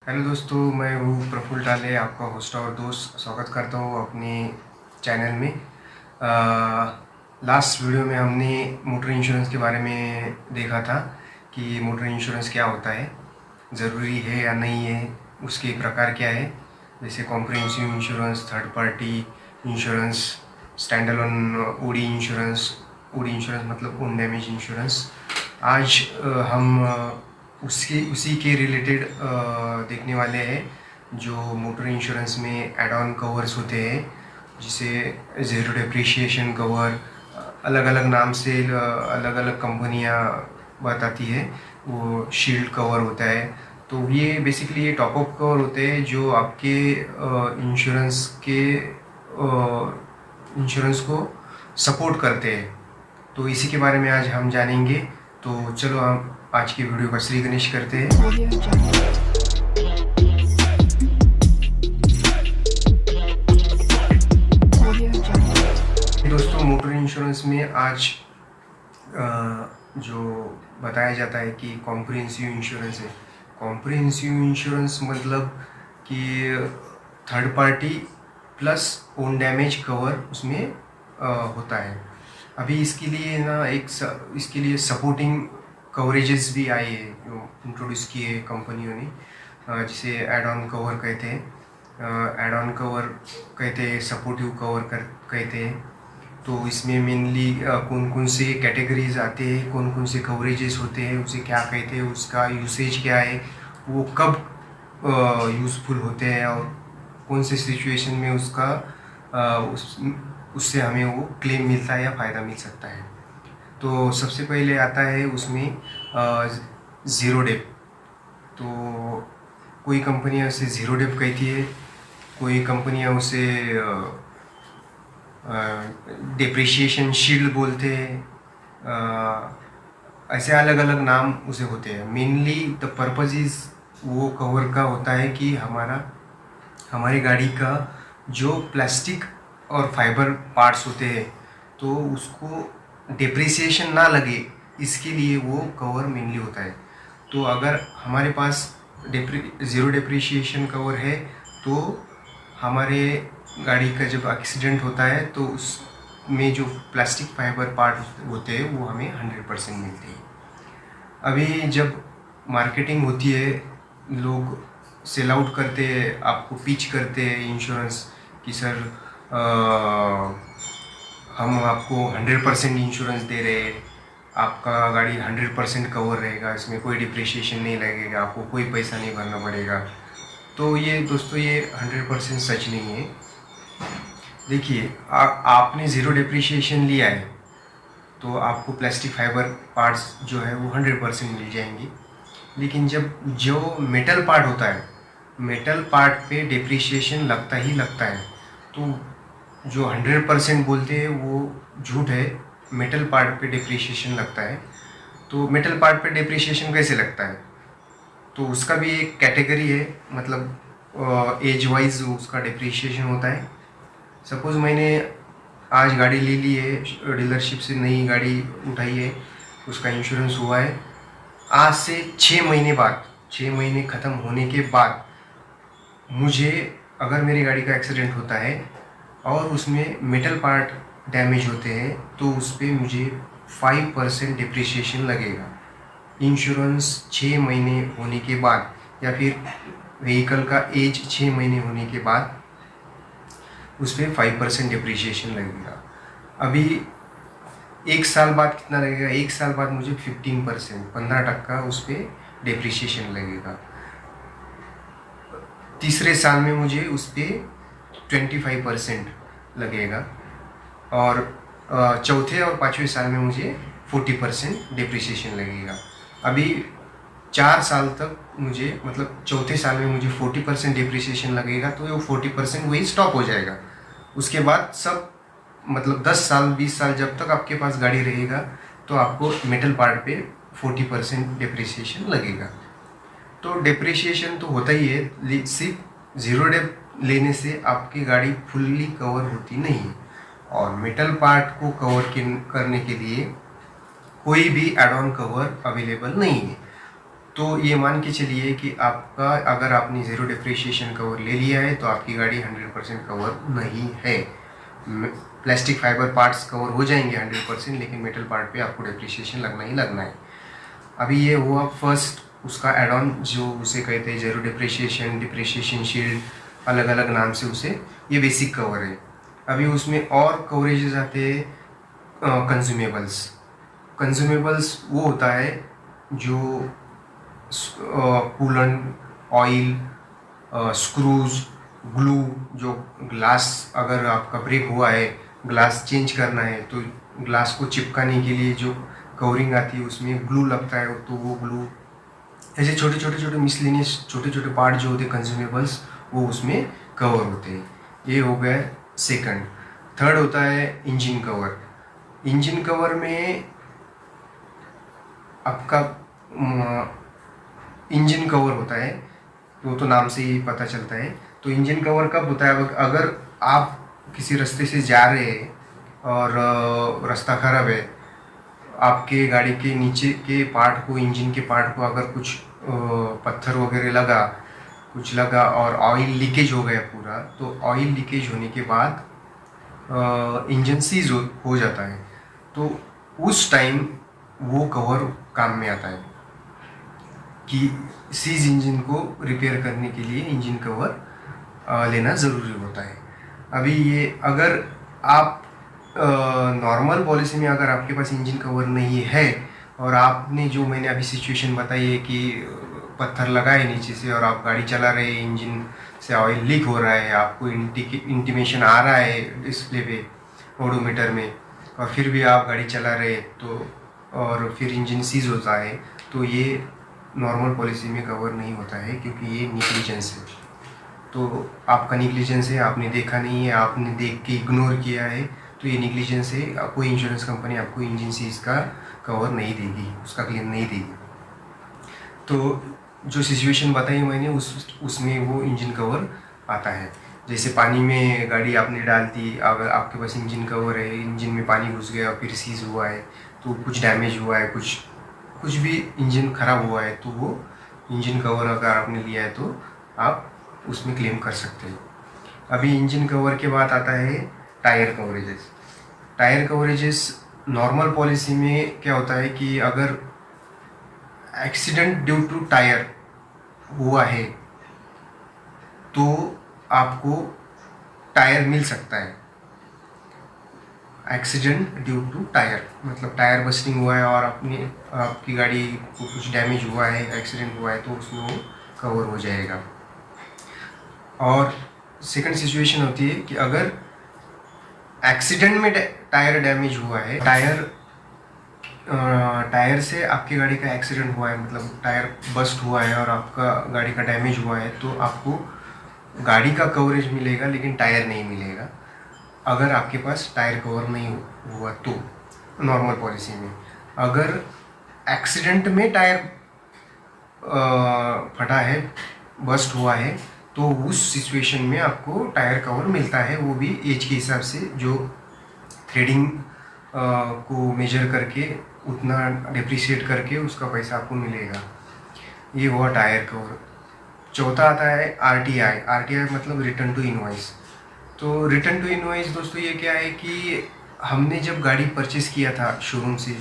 Hello दोस्तों, मैं हूँ प्रफुल्ल टाले, आपका होस्ट और दोस्त। स्वागत करता हूँ अपने चैनल में। लास्ट वीडियो में हमने मोटर इंश्योरेंस के बारे में देखा था कि मोटर इंश्योरेंस क्या होता है, ज़रूरी है या नहीं है, उसके प्रकार क्या है, जैसे comprehensive insurance, third party insurance, stand alone OD insurance. OD insurance मतलब ओन डैमेज इंश्योरेंस। आज हम उसी के रिलेटेड देखने वाले हैं, जो मोटर इंश्योरेंस में एड ऑन कवर्स होते हैं, जिसे ज़ीरो डेप्रिशिएशन कवर, अलग अलग नाम से अलग अलग कंपनियां बताती है। वो शील्ड कवर होता है। तो ये बेसिकली ये टॉपअप कवर होते हैं जो आपके इंश्योरेंस को सपोर्ट करते हैं। तो इसी के बारे में आज हम जानेंगे। तो चलो हम आज की वीडियो का श्री गणेश करते हैं। दोस्तों, मोटर इंश्योरेंस में आज जो बताया जाता है कि कॉम्प्रिहेंसिव इंश्योरेंस है। कॉम्प्रिहेंसिव इंश्योरेंस मतलब कि third party plus own damage cover उसमें होता है। अभी इसके लिए इसके लिए सपोर्टिंग कवरेजेस भी आए हैं, जो इंट्रोड्यूस किए कंपनियों ने, जिसे एड ऑन कवर कहते हैं। एड ऑन कवर कहते हैं, सपोर्टिव कवर कहते हैं। तो इसमें मेनली कौन कौन से कैटेगरीज आते हैं, कौन कौन से कवरेजेस होते हैं, उसे क्या कहते हैं, उसका यूसेज क्या है, वो कब यूज़फुल होते हैं और कौन से सिचुएशन में उससे हमें वो क्लेम मिलता है या फ़ायदा मिल सकता है। तो सबसे पहले आता है उसमें ज़ीरो डेप। तो कोई कंपनियां उसे ज़ीरो डेप कहती है, कोई कंपनियां उसे डेप्रिशिएशन शील्ड बोलते हैं। ऐसे अलग अलग नाम उसे होते हैं। मेनली द पर्पज़ इज़ वो कवर का होता है कि हमारी गाड़ी का जो प्लास्टिक और फाइबर पार्ट्स होते हैं, तो उसको डेप्रिसिएशन ना लगे, इसके लिए वो कवर मेनली होता है। तो अगर हमारे पास ज़ीरो डेप्रिसिएशन कवर है, तो हमारे गाड़ी का जब एक्सीडेंट होता है तो उसमें जो प्लास्टिक फाइबर पार्ट होते हैं वो हमें 100% मिलते हैं। अभी जब मार्केटिंग होती है, लोग सेल आउट करते हैं, आपको पिच करते हैं इंश्योरेंस कि सर हम आपको 100% इंश्योरेंस दे रहे हैं, आपका गाड़ी 100% कवर रहेगा, इसमें कोई डिप्रिशिएशन नहीं लगेगा, आपको कोई पैसा नहीं भरना पड़ेगा। तो ये दोस्तों, ये 100% सच नहीं है। देखिए, आपने ज़ीरो डिप्रिशिएशन लिया है तो आपको प्लास्टिक फाइबर पार्ट्स जो है वो 100% मिल जाएंगे। लेकिन जब जो मेटल पार्ट होता है, मेटल पार्ट पे डिप्रिशिएशन लगता ही लगता है। तो जो 100% बोलते हैं वो झूठ है। मेटल पार्ट पे डिप्रिशिएशन लगता है। तो मेटल पार्ट पे डिप्रिशिएशन कैसे लगता है? तो उसका भी एक कैटेगरी है, मतलब एज वाइज उसका डिप्रिशिएशन होता है। सपोज़ मैंने आज गाड़ी ले ली है, डीलरशिप से नई गाड़ी उठाई है, उसका इंश्योरेंस हुआ है। आज से 6 महीने बाद, 6 महीने ख़त्म होने के बाद मुझे अगर मेरी गाड़ी का एक्सीडेंट होता है और उसमें मेटल पार्ट डैमेज होते हैं, तो उस पर मुझे 5% डिप्रिशिएशन लगेगा। इंश्योरेंस 6 महीने होने के बाद, या फिर व्हीकल का एज 6 महीने होने के बाद उस पर 5% डिप्रिशिएशन लगेगा। अभी 1 साल बाद कितना लगेगा? 1 साल बाद मुझे 15%, 15% उस पर डिप्रिशिएशन लगेगा। तीसरे साल में मुझे उस पर 25% लगेगा, और चौथे और पाँचवें साल में मुझे 40% डिप्रिशिएशन लगेगा। अभी 4 साल तक मुझे, मतलब चौथे साल में मुझे 40% डिप्रिशिएशन लगेगा, तो वो 40% वही स्टॉप हो जाएगा। उसके बाद सब, मतलब 10 साल 20 साल जब तक आपके पास गाड़ी रहेगा, तो आपको मेटल पार्ट पे 40% डिप्रिशिएशन लगेगा। तो डिप्रिशिएशन तो होता ही है, सिर्फ ज़ीरो डेप लेने से आपकी गाड़ी फुल्ली कवर होती नहीं है। और मेटल पार्ट को करने के लिए कोई भी एड ऑन कवर अवेलेबल नहीं है। तो ये मान के चलिए कि आपका अगर आपने ज़ीरो डिप्रिशिएशन कवर ले लिया है तो आपकी गाड़ी 100% कवर नहीं है। प्लास्टिक फाइबर पार्ट्स कवर हो जाएंगे 100%, लेकिन मेटल पार्ट पे आपको डिप्रिशिएशन लगना ही लगना है। अभी ये हुआ फर्स्ट उसका एड ऑन, जो उसे कहते हैं ज़ीरो डिप्रिशिएशन, डिप्रिशिएशन शील्ड, अलग अलग नाम से उसे, ये बेसिक कवर है। अभी उसमें और कवरेजेस आते हैं कंज्यूमेबल्स। कंज्यूमेबल्स वो होता है जो कूलेंट, ऑयल, स्क्रूज, ग्लू, जो ग्लास अगर आपका ब्रेक हुआ है, ग्लास चेंज करना है तो ग्लास को चिपकाने के लिए जो कवरिंग आती है उसमें ग्लू लगता है, तो वो ग्लू, ऐसे छोटे छोटे मिसलेनियस छोटे छोटे पार्ट जो होते हैं कंज्यूमेबल्स, वो उसमें कवर होते हैं। ये हो गया सेकंड। थर्ड होता है इंजन कवर। इंजन कवर में आपका इंजन कवर होता है, वो तो नाम से ही पता चलता है। तो इंजन कवर कब होता है? अगर आप किसी रास्ते से जा रहे हैं और रास्ता खराब है, आपके गाड़ी के नीचे के पार्ट को, इंजन के पार्ट को अगर कुछ पत्थर वगैरह लगा, कुछ लगा और ऑयल लीकेज हो गया पूरा, तो ऑयल लीकेज होने के बाद इंजन सीज हो जाता है, तो उस टाइम वो कवर काम में आता है कि सीज इंजन को रिपेयर करने के लिए इंजन कवर लेना ज़रूरी होता है। अभी ये अगर आप नॉर्मल पॉलिसी में अगर आपके पास इंजन कवर नहीं है और आपने जो मैंने अभी सिचुएशन बताई है कि पत्थर लगाए नीचे से और आप गाड़ी चला रहे हैं, इंजन से ऑयल लीक हो रहा है, आपको इंटीमेशन आ रहा है डिस्प्ले पे ओडोमीटर में, और फिर भी आप गाड़ी चला रहे तो, और फिर इंजन सीज होता है, तो ये नॉर्मल पॉलिसी में कवर नहीं होता है, क्योंकि ये निग्लिजेंस है। तो आपका निग्लिजेंस है, आपने देखा नहीं है, आपने देख के इग्नोर किया है, तो ये निग्लिजेंस है। कोई इंश्योरेंस कंपनी आपको इंजन सीज का कवर नहीं देगी, उसका क्लेम नहीं देगी। तो जो सिचुएशन बताई मैंने उसमें वो इंजन कवर आता है। जैसे पानी में गाड़ी आपने डाल दी, अगर आपके पास इंजन कवर है, इंजन में पानी घुस गया फिर सीज हुआ है, तो कुछ डैमेज हुआ है, कुछ भी इंजन ख़राब हुआ है, तो वो इंजन कवर अगर आपने लिया है तो आप उसमें क्लेम कर सकते हैं। अभी इंजन कवर के बाद आता है tyre coverages. Tyre coverages normal policy में क्या होता है कि अगर एक्सीडेंट ड्यू टू टायर हुआ है तो आपको टायर मिल सकता है। एक्सीडेंट ड्यू टू टायर मतलब टायर बस्टिंग हुआ है और आपकी गाड़ी को कुछ डैमेज हुआ है, एक्सीडेंट हुआ है, तो उसमें वो कवर हो जाएगा। और सेकंड सिचुएशन होती है कि अगर एक्सीडेंट में टायर डैमेज हुआ है, टायर से आपकी गाड़ी का एक्सीडेंट हुआ है, मतलब टायर बस्ट हुआ है और आपका गाड़ी का डैमेज हुआ है, तो आपको गाड़ी का कवरेज मिलेगा लेकिन टायर नहीं मिलेगा, अगर आपके पास टायर कवर नहीं हुआ तो। नॉर्मल पॉलिसी में अगर एक्सीडेंट में टायर फटा है, बस्ट हुआ है, तो उस सिचुएशन में आपको टायर कवर मिलता है, वो भी एज के हिसाब से, जो थ्रेडिंग को मेजर करके उतना डिप्रिशिएट करके उसका पैसा आपको मिलेगा। ये हुआ टायर कवर। चौथा आता है आरटीआई। आरटीआई मतलब रिटर्न टू इनवॉइस। तो रिटर्न टू इनवॉइस दोस्तों ये क्या है कि हमने जब गाड़ी परचेज़ किया था शोरूम से,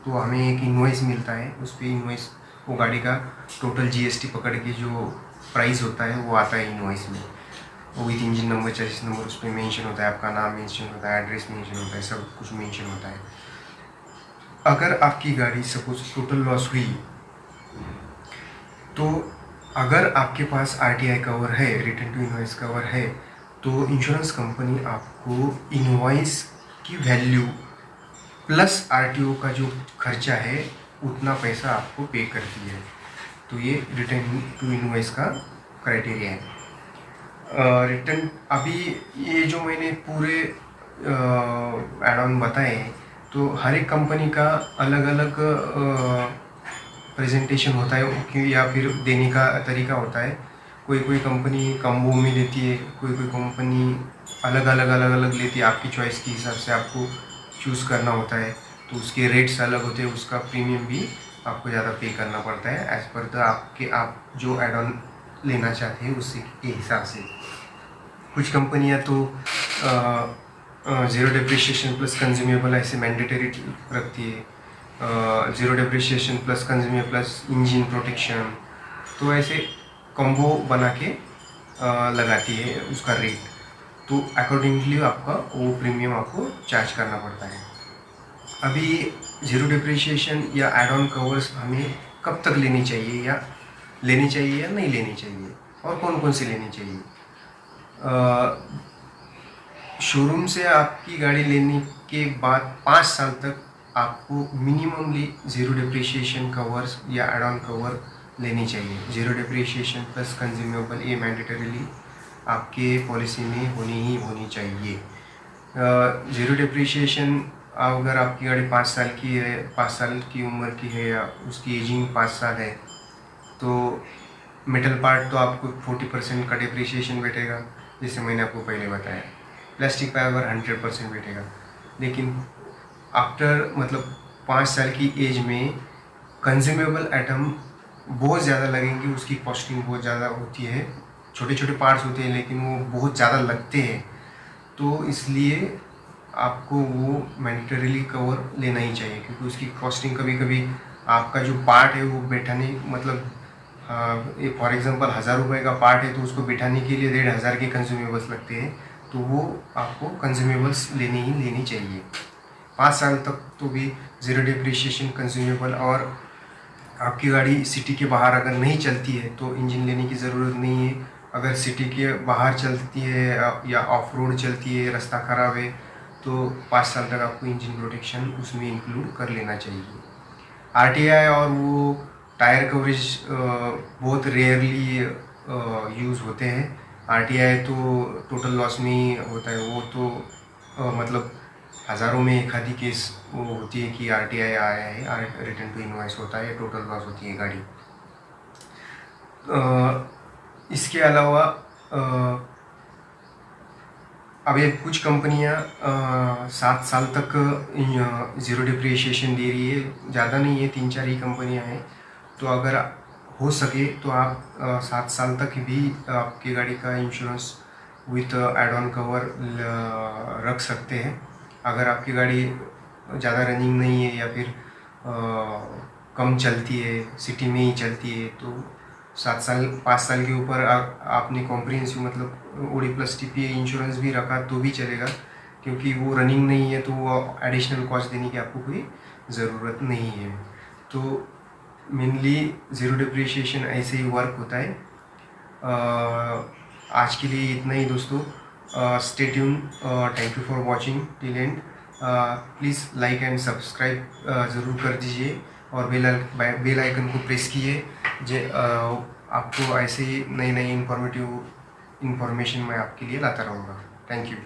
तो हमें एक इनवॉइस मिलता है, उस पर इनवॉइस वो गाड़ी का टोटल जीएसटी पकड़ के जो प्राइस होता है वो आता है इनवॉइस में, वो with engine number, chassis number उस पर मेंशन होता है, आपका नाम मेंशन होता है, एड्रेस मेंशन होता है, सब कुछ मेंशन होता है। अगर आपकी गाड़ी सपोज टोटल लॉस हुई, तो अगर आपके पास आरटीआई कवर है, रिटर्न टू इनवॉइस कवर है, तो इंश्योरेंस कंपनी आपको इनवॉइस की वैल्यू प्लस आरटीओ का जो खर्चा है उतना पैसा आपको पे करती है। तो ये रिटर्न टू इनवॉइस का क्राइटेरिया है। रिटर्न अभी ये जो मैंने पूरे एड ऑन बताए, तो हर एक कंपनी का अलग अलग प्रेजेंटेशन होता है या फिर देने का तरीका होता है। कोई कंपनी कम्बो में देती है, कोई कंपनी अलग अलग लेती है। आपकी चॉइस के हिसाब से आपको चूज़ करना होता है, तो उसके रेट्स अलग होते हैं, उसका प्रीमियम भी आपको ज़्यादा पे करना पड़ता है एज़ पर द आप जो एड ऑन लेना चाहते हैं उसी के हिसाब से। कुछ कंपनियां तो ज़ीरो डिप्रिशिएशन प्लस कंज्यूमेबल ऐसे मैंडेटरी रखती है, zero depreciation plus consumable plus engine protection, तो ऐसे कॉम्बो बना के लगाती है उसका रेट। तो अकॉर्डिंगली आपका वो प्रीमियम आपको चार्ज करना पड़ता है। अभी ज़ीरो डिप्रिशिएशन या एड ऑन कवर्स हमें कब तक लेनी चाहिए या नहीं लेनी चाहिए, और कौन कौन सी लेनी चाहिए। शोरूम से आपकी गाड़ी लेने के बाद 5 साल तक आपको मिनिममली ज़ीरो डिप्रिशिएशन कवर्स या एड ऑन कवर लेनी चाहिए। ज़ीरो डिप्रिशिएशन प्लस कंज्यूमेबल ये मैंडेटरीली आपके पॉलिसी में होनी चाहिए। ज़ीरो डिप्रिशिएशन अगर आपकी गाड़ी 5 साल की है, 5 साल की उम्र की है या उसकी एजिंग 5 साल है, तो मेटल पार्ट तो आपको 40% का डिप्रिशिएशन बैठेगा, जैसे मैंने आपको पहले बताया। प्लास्टिक फाइबर 100% बैठेगा। लेकिन आफ्टर मतलब 5 साल की एज में कंज्यूमेबल आइटम बहुत ज़्यादा लगेंगे, उसकी कॉस्टिंग बहुत ज़्यादा होती है। छोटे छोटे पार्ट्स होते हैं लेकिन वो बहुत ज़्यादा लगते हैं, तो इसलिए आपको वो मैंडेटरीली कवर लेना ही चाहिए, क्योंकि उसकी कॉस्टिंग कभी कभी आपका जो पार्ट है वो बैठाने मतलब फॉर एग्जांपल 1000 रुपये का पार्ट है तो उसको बैठाने के लिए 1500 के कंज्यूमेबल्स लगते हैं, तो वो आपको कंज्यूमेबल्स लेनी चाहिए। 5 साल तक तो भी ज़ीरो डिप्रिशिएशन कंज्यूमेबल, और आपकी गाड़ी सिटी के बाहर अगर नहीं चलती है तो इंजन लेने की ज़रूरत नहीं है। अगर सिटी के बाहर चलती है या ऑफ रोड चलती है, रास्ता ख़राब है, तो 5 साल तक आपको इंजन प्रोटेक्शन उसमें इंक्लूड कर लेना चाहिए। आरटीआई और वो टायर कवरेज बहुत रेयरली यूज़ होते हैं। आरटीआई तो टोटल लॉस में ही होता है, वो तो मतलब हज़ारों में एक आधी केस वो होती है कि आरटीआई आया है, रिटर्न टू इनवॉइस होता है, टोटल लॉस होती है गाड़ी। इसके अलावा अभी कुछ कंपनियां 7 साल तक ज़ीरो डिप्रिशिएशन दे रही है, ज़्यादा नहीं है, 3-4 ही कंपनियां हैं। तो अगर हो सके तो आप 7 साल तक भी आपकी गाड़ी का insurance with add on cover रख सकते हैं। अगर आपकी गाड़ी ज़्यादा रनिंग नहीं है या फिर कम चलती है, सिटी में ही चलती है, तो 5 साल के ऊपर आपने कॉम्प्रिहेंसिव मतलब ओडी प्लस टीपी इंश्योरेंस भी रखा तो भी चलेगा, क्योंकि वो रनिंग नहीं है तो वो एडिशनल कॉस्ट देने की आपको कोई ज़रूरत नहीं है। तो मेनली ज़ीरो डिप्रिशिएशन ऐसे ही वर्क होता है। आज के लिए इतना ही दोस्तों। Stay tune, thank you for watching till and. Please like and subscribe ज़रूर कर दीजिए और बेल आइकन को प्रेस कीजिए। आपको ऐसे ही नई इन्फॉर्मेशन मैं आपके लिए लाता रहूँगा। Thank you.